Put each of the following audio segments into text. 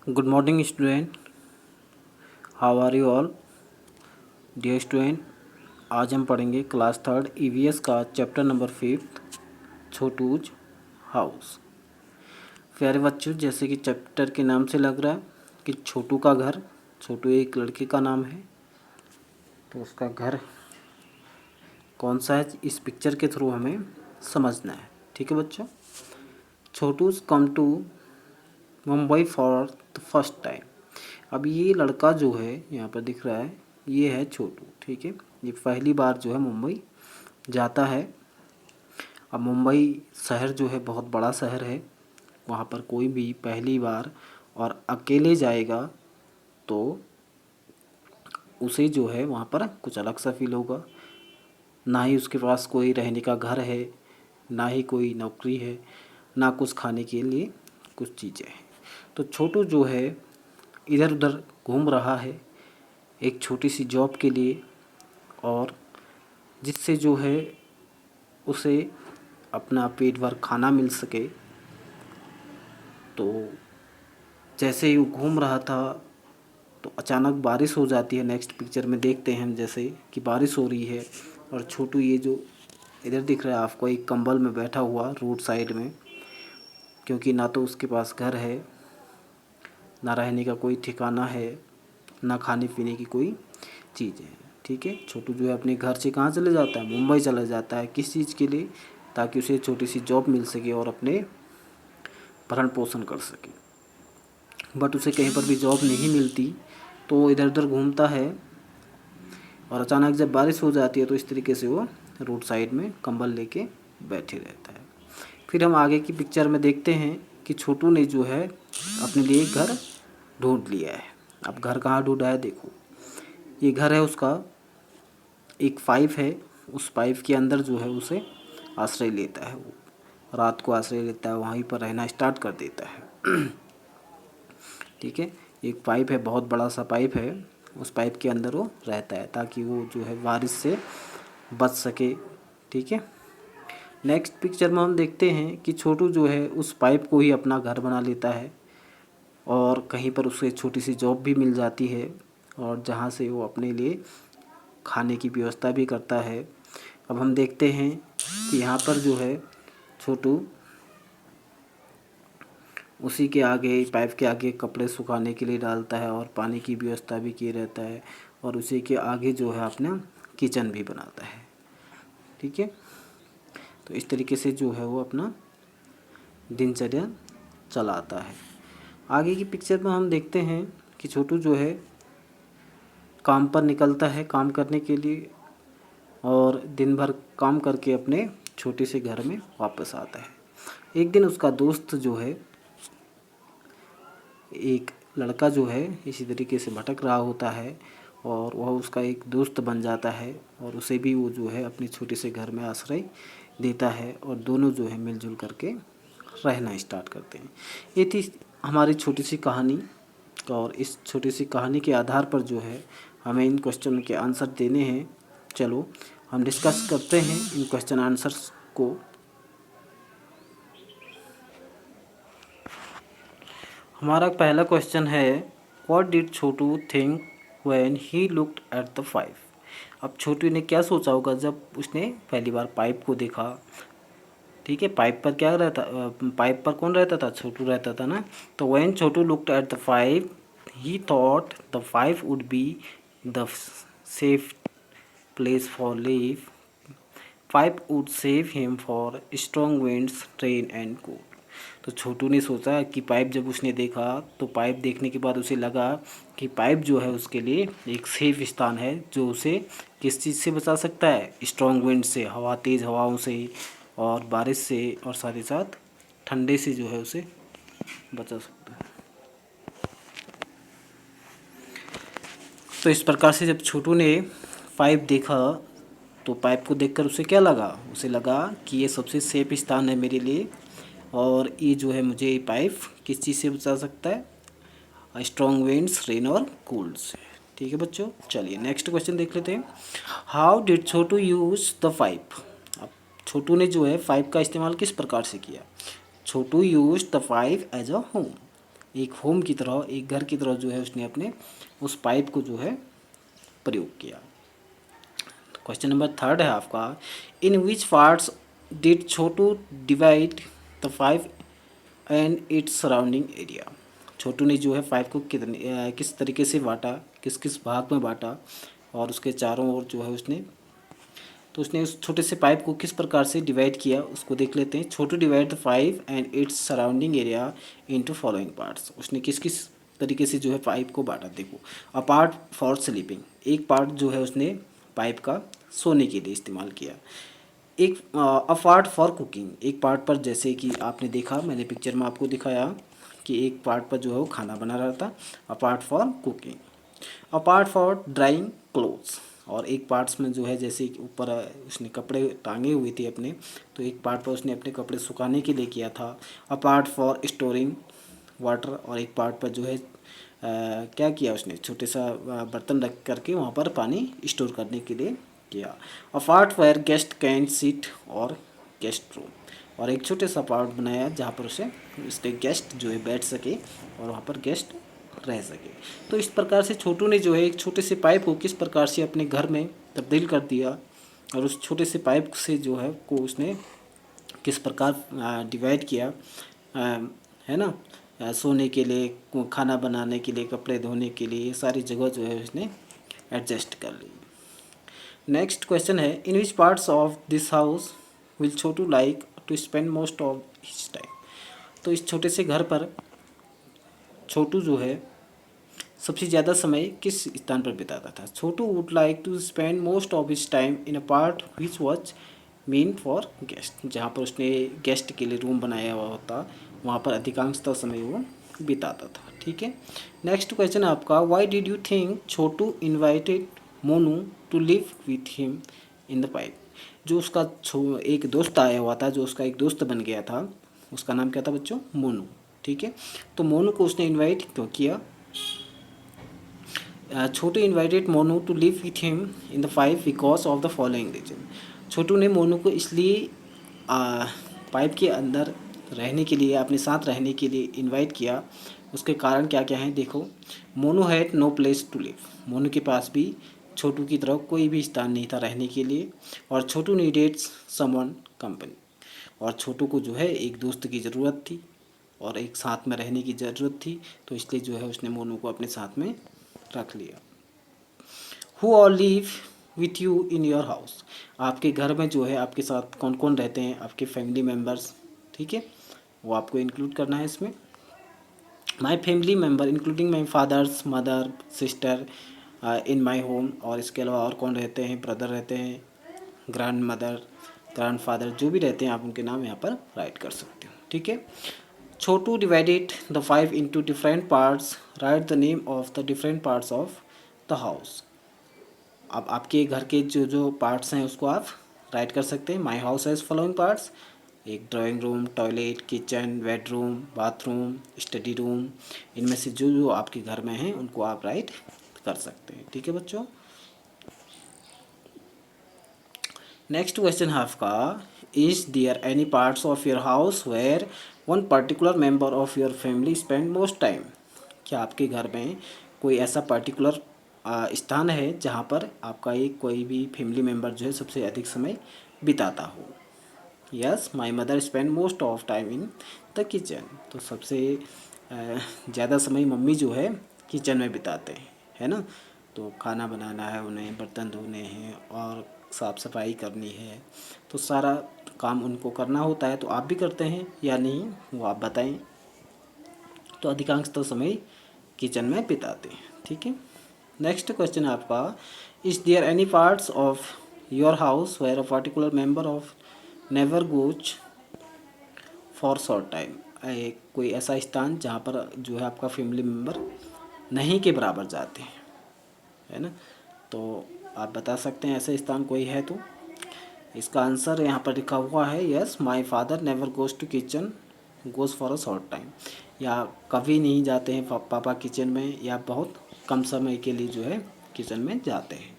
Good morning student, how are you all? Dear student, आज हम पढ़ेंगे क्लास थर्ड ईवीएस का चैप्टर नंबर 5 छोटूज हाउस। प्यारे बच्चों, जैसे कि चैप्टर के नाम से लग रहा है कि छोटू का घर। छोटू एक लड़के का नाम है, तो उसका घर कौन सा है इस पिक्चर के थ्रू हमें समझना है। ठीक है बच्चों। छोटूज come to Mumbai for the first time. अब ये लड़का जो है यहाँ पर दिख रहा है, ये है छोटू। ठीक है, ये पहली बार जो है मुंबई जाता है। अब मुंबई शहर जो है बहुत बड़ा शहर है, वहाँ पर कोई भी पहली बार और अकेले जाएगा तो उसे जो है वहाँ पर कुछ अलग सा फील होगा। ना ही उसके पास कोई रहने का घर है, ना ही कोई नौकरी है, ना कुछ खाने के लिए कुछ चीज़ें हैं। तो छोटू जो है इधर उधर घूम रहा है एक छोटी सी जॉब के लिए, और जिससे जो है उसे अपना पेट भर खाना मिल सके। तो जैसे ही वो घूम रहा था तो अचानक बारिश हो जाती है। नेक्स्ट पिक्चर में देखते हैं हम जैसे कि बारिश हो रही है और छोटू ये जो इधर दिख रहा है आपको, एक कंबल में बैठा हुआ रोड साइड में, क्योंकि ना तो उसके पास घर है, ना रहने का कोई ठिकाना है, ना खाने पीने की कोई चीज़ है। ठीक है, छोटू जो है अपने घर से कहाँ चले जाता है, मुंबई चला जाता है। किस चीज़ के लिए? ताकि उसे छोटी सी जॉब मिल सके और अपने भरण पोषण कर सके। बट उसे कहीं पर भी जॉब नहीं मिलती, तो वो इधर उधर घूमता है और अचानक जब बारिश हो जाती है तो इस तरीके से वो रोड साइड में कंबल लेके बैठे रहता है। फिर हम आगे की पिक्चर में देखते हैं कि छोटू ने जो है अपने लिए घर ढूंढ लिया है। अब घर कहाँ ढूंढा है, देखो ये घर है उसका। एक पाइप है, उस पाइप के अंदर जो है उसे आश्रय लेता है। वो रात को आश्रय लेता है, वहीं पर रहना स्टार्ट कर देता है। ठीक है, एक पाइप है, बहुत बड़ा सा पाइप है, उस पाइप के अंदर वो रहता है ताकि वो जो है बारिश से बच सके। ठीक है, नेक्स्ट पिक्चर में हम देखते हैं कि छोटू जो है उस पाइप को ही अपना घर बना लेता है और कहीं पर उसे छोटी सी जॉब भी मिल जाती है, और जहाँ से वो अपने लिए खाने की व्यवस्था भी करता है। अब हम देखते हैं कि यहाँ पर जो है छोटू उसी के आगे, पाइप के आगे कपड़े सुखाने के लिए डालता है और पानी की व्यवस्था भी किए रहता है, और उसी के आगे जो है अपना किचन भी बनाता है। ठीक है, तो इस तरीके से जो है वो अपना दिनचर्या चलाता है। आगे की पिक्चर में हम देखते हैं कि छोटू जो है काम पर निकलता है काम करने के लिए, और दिन भर काम करके अपने छोटे से घर में वापस आता है। एक दिन उसका दोस्त जो है, एक लड़का जो है इसी तरीके से भटक रहा होता है, और वह उसका एक दोस्त बन जाता है, और उसे भी वो जो है अपने छोटे से घर में आश्रय देता है, और दोनों जो है मिलजुल करके रहना स्टार्ट करते हैं। ये थी हमारी छोटी सी कहानी, और इस छोटी सी कहानी के आधार पर जो है हमें इन क्वेश्चन के आंसर देने हैं। चलो हम डिस्कस करते हैं इन क्वेश्चन आंसर्स को। हमारा पहला क्वेश्चन है, what did Chhotu think when he looked at the pipe. अब छोटू ने क्या सोचा होगा जब उसने पहली बार पाइप को देखा। ठीक है, पाइप पर क्या रहता, पाइप पर कौन रहता था, छोटू रहता था ना। तो when Chhotu looked at the pipe he thought the pipe would be the safe place for live. Pipe would save him for strong winds, rain and cold. तो छोटू ने सोचा कि पाइप, जब उसने देखा तो पाइप देखने के बाद उसे लगा कि पाइप जो है उसके लिए एक सेफ स्थान है, जो उसे किस चीज़ से बचा सकता है, स्ट्रॉन्ग विंड से, हवा, तेज़ हवाओं से और बारिश से, और साथ ही साथ ठंडे से जो है उसे बचा सकता है। तो इस प्रकार से जब छोटू ने पाइप देखा तो पाइप को देखकर उसे क्या लगा, उसे लगा कि ये सबसे सेफ स्थान है मेरे लिए, और ये जो है मुझे ये पाइप किस चीज़ से बचा सकता है, स्ट्रॉन्ग विंड्स, रेन और कोल्ड से। ठीक है बच्चों, चलिए नेक्स्ट क्वेश्चन देख लेते हैं। How did Chhotu use the pipe. अब छोटू ने जो है पाइप का इस्तेमाल किस प्रकार से किया। Chhotu use the pipe as a home. एक होम की तरह, एक घर की तरह जो है उसने अपने उस पाइप को जो है प्रयोग किया। क्वेश्चन नंबर 3 है आपका, in which parts did Chhotu divide the 5 and its surrounding area. Chhotu ने जो है 5 को किस तरीके से बांटा, किस किस भाग में बांटा और उसके चारों ओर जो है उसने उस छोटे से पाइप को किस प्रकार से डिवाइड किया उसको देख लेते हैं। Chhotu divide the 5 and its surrounding area into following parts. उसने किस किस तरीके से जो है पाइप को बांटा। देखो, अ पार्ट फॉर स्लीपिंग, एक पार्ट जो है उसने पाइप का सोने के लिए इस्तेमाल किया। एक अ पार्ट फॉर कुकिंग, एक पार्ट पर, जैसे कि आपने देखा, मैंने पिक्चर में आपको दिखाया कि एक पार्ट पर जो है वो खाना बना रहा था। A part for cooking, a part for drawing clothes, और एक पार्ट्स में जो है जैसे कि ऊपर उसने कपड़े टांगे हुए थे अपने, तो एक पार्ट पर उसने अपने कपड़े सुखाने के लिए किया था। A part for storing water, और एक पार्ट पर जो है क्या किया उसने, छोटे सा बर्तन रख करके वहाँ पर पानी स्टोर करने के लिए किया। A part where guest can sit और गेस्ट रूम, और एक छोटे सा पार्ट बनाया जहाँ पर उसके गेस्ट जो है बैठ सके और वहाँ पर गेस्ट रह सके। तो इस प्रकार से छोटू ने जो है एक छोटे से पाइप को किस प्रकार से अपने घर में तब्दील कर दिया, और उस छोटे से पाइप से जो है को उसने किस प्रकार डिवाइड किया, है ना, सोने के लिए, खाना बनाने के लिए, कपड़े धोने के लिए, ये सारी जगह जो है उसने एडजस्ट कर ली। नेक्स्ट क्वेश्चन है, in which parts of this house will Chhotu like to spend most of his time. तो इस छोटे से घर पर छोटू जो है सबसे ज़्यादा समय किस स्थान पर बिताता था। Chhotu would like to spend most of his time in a part which was mean for guest, जहाँ पर उसने गेस्ट के लिए रूम बनाया हुआ होता, वहाँ पर अधिकांशतः समय वो बिताता था। ठीक है, नेक्स्ट क्वेश्चन आपका, why did you think Chotu invited Monu to live with him in the pipe. जो उसका एक दोस्त आया हुआ था, जो उसका एक दोस्त बन गया था, उसका नाम क्या था बच्चों, मोनू। ठीक है, तो मोनू को उसने इनवाइट क्यों किया। Chhotu invited Monu to live with him in the pipe because of the following reason. Chhotu ने मोनू को इसलिए पाइप के अंदर रहने के लिए, अपने साथ रहने के लिए इनवाइट किया। उसके कारण क्या क्या हैं देखो। Monu had no place to live, Monu के पास भी छोटू की तरह कोई भी स्थान नहीं था रहने के लिए, और छोटू नीडेड समवन कंपनी, और छोटू को जो है एक दोस्त की ज़रूरत थी और एक साथ में रहने की ज़रूरत थी, तो इसलिए जो है उसने मोनू को अपने साथ में रख लिया। Who all live with you in your house, आपके घर में जो है आपके साथ कौन कौन रहते हैं, आपके फैमिली मेम्बर्स। ठीक है, वो आपको इंक्लूड करना है इसमें। My family member including my father's mother sister in my home, और इसके अलावा और कौन रहते हैं, ब्रदर रहते हैं, ग्रैंड मदर, ग्रैंड फादर, जो भी रहते हैं आप उनके नाम यहाँ पर राइट कर सकते हो। ठीक है, छोटू divided the 5 into different parts, write the name of the different parts of the house। अब आपके घर के जो जो पार्ट्स हैं उसको आप राइट कर सकते हैं। My house has following parts, एक drawing room, toilet, kitchen, bedroom, bathroom, study room, इनमें से जो जो आपके घर में हैं उनको आप राइट कर सकते हैं। ठीक है बच्चों, नेक्स्ट क्वेश्चन है आपका, is there any parts of your house where one particular member of your family spend most time. क्या आपके घर में कोई ऐसा पर्टिकुलर स्थान है जहाँ पर आपका एक कोई भी फैमिली मेंबर जो है सबसे अधिक समय बिताता हो। Yes, my mother spend most of time in the kitchen, तो सबसे ज़्यादा समय मम्मी जो है किचन में बिताते हैं, है ना। तो खाना बनाना है उन्हें, बर्तन धोने हैं और साफ़ सफाई करनी है, तो सारा काम उनको करना होता है। तो आप भी करते हैं या नहीं वो आप बताएं। तो अधिकांशतः समय किचन में बिताते हैं। ठीक है, नेक्स्ट क्वेश्चन है आपका, is there any parts of your house where a particular member of never goes for short time. कोई ऐसा स्थान जहाँ पर जो है आपका फैमिली मेम्बर नहीं के बराबर जाते हैं, है ना। तो आप बता सकते हैं ऐसा स्थान कोई है तो। इसका आंसर यहाँ पर लिखा हुआ है, yes, my father never goes to kitchen goes for a short time, या कभी नहीं जाते हैं पापा किचन में, या बहुत कम समय के लिए जो है किचन में जाते हैं।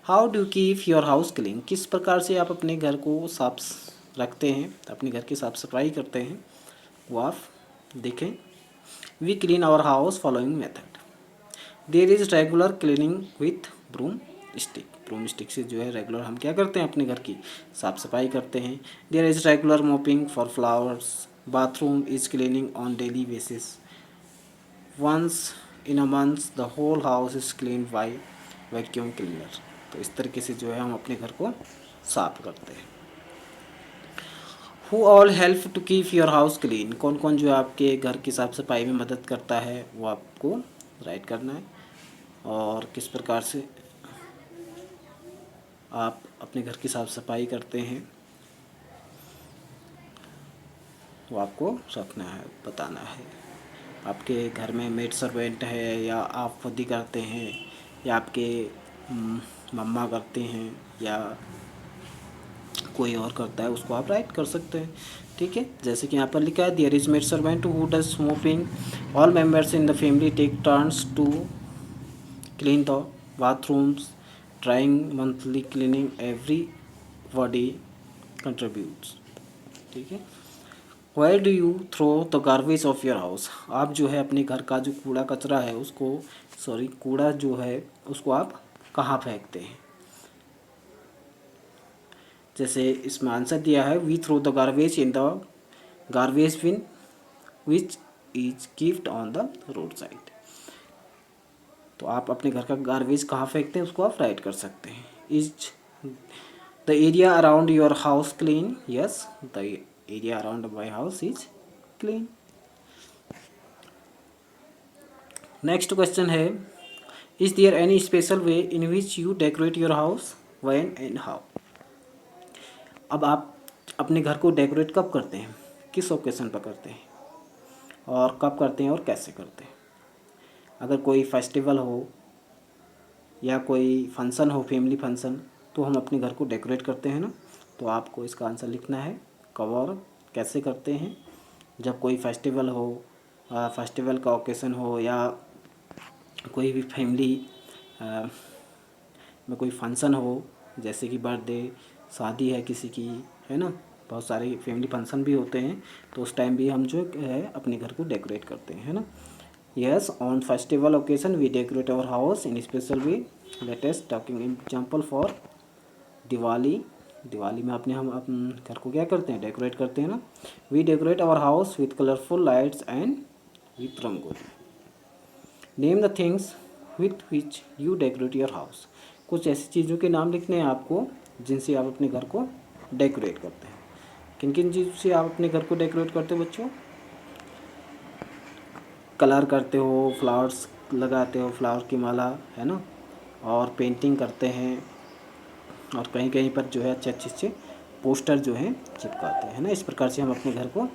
How do keep your house clean, किस प्रकार से आप अपने घर को साफ रखते हैं, अपने घर की साफ़ सफाई करते हैं, वो आप देखें। We clean our house following method. There is regular cleaning with broom stick. Broom stick से जो है रेगुलर हम क्या करते हैं, अपने घर की साफ़ सफाई करते हैं। There is regular mopping for flowers. Bathroom is cleaning on daily basis. Once in a month the whole house is clean by vacuum cleaner. तो इस तरीके से जो है हम अपने घर को साफ करते हैं। Who all help to keep your house clean. कौन कौन जो आपके घर की साफ़ सफाई में मदद करता है वो आपको राइट करना है, और किस प्रकार से आप अपने घर की साफ़ सफाई करते हैं वो आपको रखना है, बताना है। आपके घर में मेड सर्वेंट है, या आप खुद ही करते हैं, या आपके मम्मा करते हैं, या कोई और करता है, उसको आप राइट कर सकते हैं। ठीक है, जैसे कि यहाँ पर लिखा है there is maid servant who does mopping. All members in the family take turns to clean the bathrooms, trying monthly cleaning, everybody contributes। ठीक है। Where do you throw the garbage of your house। आप जो है अपने घर का जो कूड़ा कचरा है उसको, कूड़ा जो है उसको आप कहाँ फेंकते हैं। जैसे इसमें आंसर दिया है we throw the garbage in the garbage bin which is keeped on the road side. तो आप अपने घर का गार्बेज कहाँ फेंकते हैं उसको आप राइट कर सकते हैं। Is the area around your house clean. Yes, the area around my house is clean. Next question है is there any special way in which you decorate your house, when and how. अब आप अपने घर को decorate कब करते हैं, किस ओकेज़न पर करते हैं, और कब करते हैं और कैसे करते हैं। अगर कोई फेस्टिवल हो या कोई फंक्शन हो, फैमिली फंक्शन, तो हम अपने घर को डेकोरेट करते हैं ना। तो आपको इसका आंसर लिखना है कब और कैसे करते हैं। जब कोई फेस्टिवल हो, फेस्टिवल का ओकेज़न हो, या कोई भी फैमिली में कोई फंक्शन हो, जैसे कि बर्थडे, शादी है किसी की, है ना, बहुत सारे फैमिली फंक्शन भी होते हैं, तो उस टाइम भी हम जो है अपने घर को डेकोरेट करते हैं, है ना। Yes, on festival occasion we decorate our house in special way. Latest talking example for Diwali. Diwali में हम अपने घर को क्या करते हैं, डेकोरेट करते हैं ना। We decorate our house with colourful lights and with rangoli. Name the things with which you decorate your house. कुछ ऐसी चीज़ों के नाम लिखने हैं आपको जिनसे आप अपने घर को डेकोरेट करते हैं। किन किन चीज़ों से आप अपने घर को डेकोरेट करते हो बच्चों। कलर करते हो, फ्लावर्स लगाते हो, फ्लावर की माला, है ना, और पेंटिंग करते हैं, और कहीं कहीं पर जो है अच्छे अच्छे पोस्टर जो हैं चिपकाते हैं, है ना। इस प्रकार से हम अपने घर को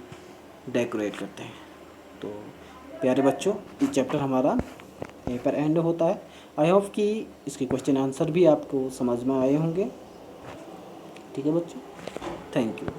डेकोरेट करते हैं। तो प्यारे बच्चों, ये चैप्टर हमारा यहीं पर एंड होता है। आई होप कि इसके क्वेश्चन आंसर भी आपको समझ में आए होंगे। ठीक है बच्चों, थैंक यू।